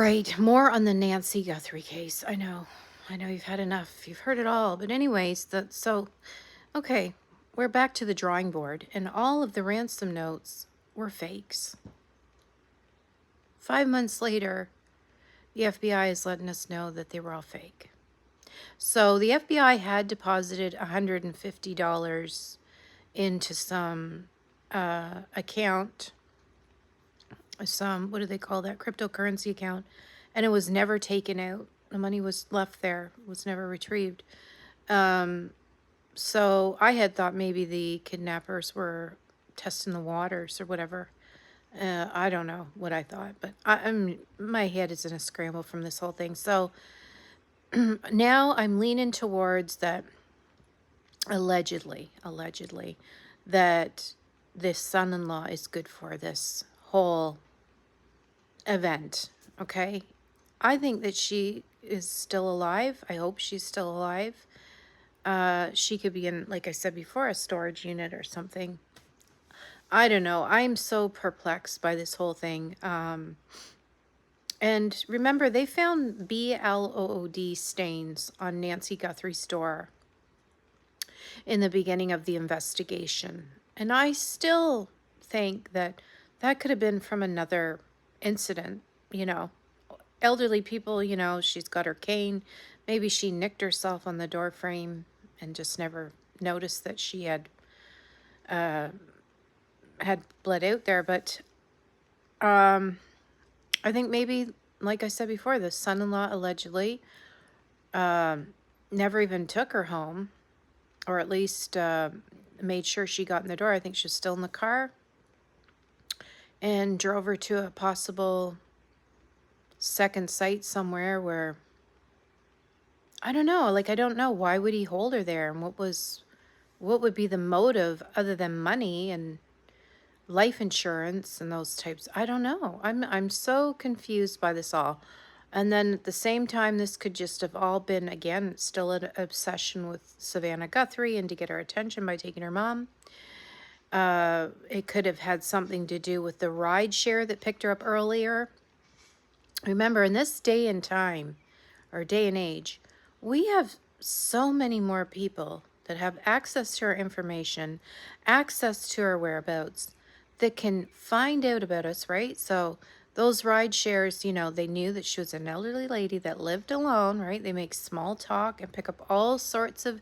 right, more on the Nancy Guthrie case. I know you've had enough. You've heard it all. But anyways, okay, we're back to the drawing board, and all of the ransom notes were fakes. 5 months later, the FBI is letting us know that they were all fake. So the FBI had deposited $150 into some account, what do they call that, cryptocurrency account, and it was never taken out. The money was left there, was never retrieved. So I had thought maybe the kidnappers were testing the waters or whatever. I don't know what I thought, but my head is in a scramble from this whole thing. So now I'm leaning towards that allegedly, that this son-in-law is good for this whole event. Okay, I think that she is still alive. I hope she's still alive. She could be in, like I said before, a storage unit or something. I don't know. I'm so perplexed by this whole thing. And remember, they found BLOOD stains on Nancy Guthrie's door in the beginning of the investigation. And I still think that that could have been from another incident, you know. Elderly people, you know, she's got her cane. Maybe she nicked herself on the door frame and just never noticed that she had bled out there. But I think maybe, like I said before, the son-in-law allegedly never even took her home, or at least made sure she got in the door. I think she was still in the car and drove her to a possible second site somewhere where, I don't know, like, I don't know, why would he hold her there, and what would be the motive other than money and life insurance and those types? I don't know. I'm so confused by this all. And then at the same time, this could just have all been, again, still an obsession with Savannah Guthrie and to get her attention by taking her mom. It could have had something to do with the ride share that picked her up earlier. Remember, in this day and time, or day and age, we have so many more people that have access to our information, access to our whereabouts, that can find out about us, right? So those ride shares, you know, they knew that she was an elderly lady that lived alone, right? They make small talk and pick up all sorts of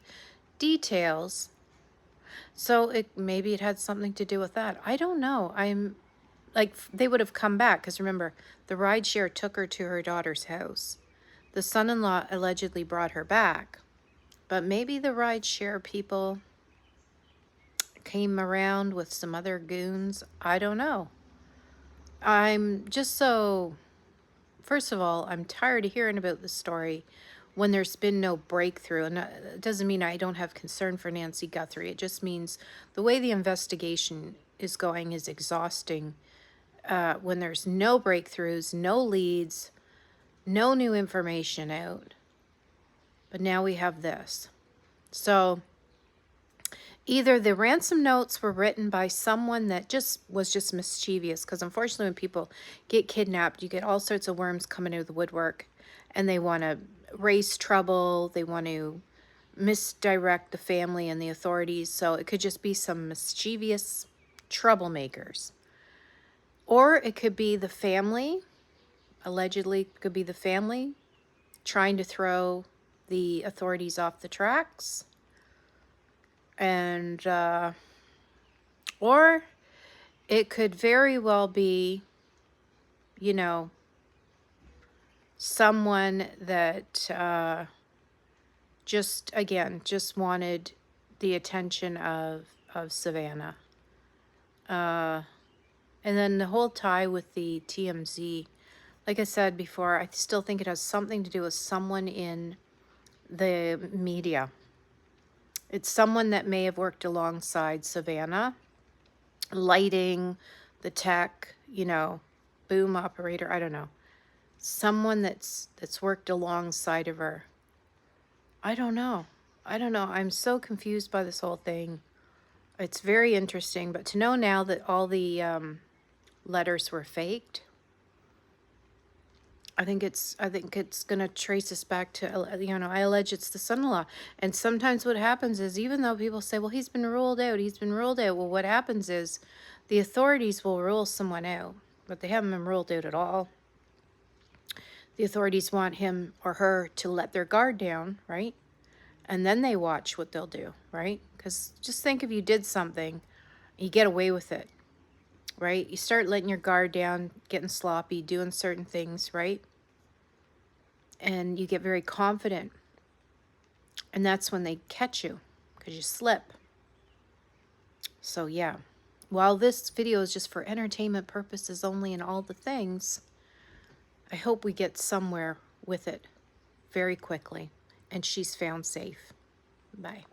details. So maybe it had something to do with that. I don't know. I'm like, they would have come back, because remember, the ride share took her to her daughter's house. The son-in-law allegedly brought her back, but maybe the ride share people came around with some other goons. I don't know. I'm just so, first of all, I'm tired of hearing about this story when there's been no breakthrough. And it doesn't mean I don't have concern for Nancy Guthrie. It just means the way the investigation is going is exhausting. When there's no breakthroughs, no leads, no new information out. But now we have this. So either the ransom notes were written by someone that was just mischievous, because unfortunately when people get kidnapped, you get all sorts of worms coming out of the woodwork, and they want to raise trouble, they want to misdirect the family and the authorities. So it could just be some mischievous troublemakers. Or it could be the family, allegedly could be the family, trying to throw the authorities off the tracks. And, or it could very well be, you know, someone that just wanted the attention of Savannah. And then the whole tie with the TMZ, like I said before, I still think it has something to do with someone in the media. It's someone that may have worked alongside Savannah, lighting, the tech, you know, boom operator, I don't know. Someone that's worked alongside of her. I don't know. I'm so confused by this whole thing. It's very interesting, but to know now that all the letters were faked, I think it's gonna trace us back to, I allege it's the son-in-law. And sometimes what happens is, even though people say, well, he's been ruled out, he's been ruled out. Well, what happens is the authorities will rule someone out, but they haven't been ruled out at all. The authorities want him or her to let their guard down, right? And then they watch what they'll do, right? Because just think, if you did something, you get away with it, right? You start letting your guard down, getting sloppy, doing certain things, right? And you get very confident. And that's when they catch you, because you slip. So yeah, while this video is just for entertainment purposes only and all the things, I hope we get somewhere with it very quickly and she's found safe. Bye.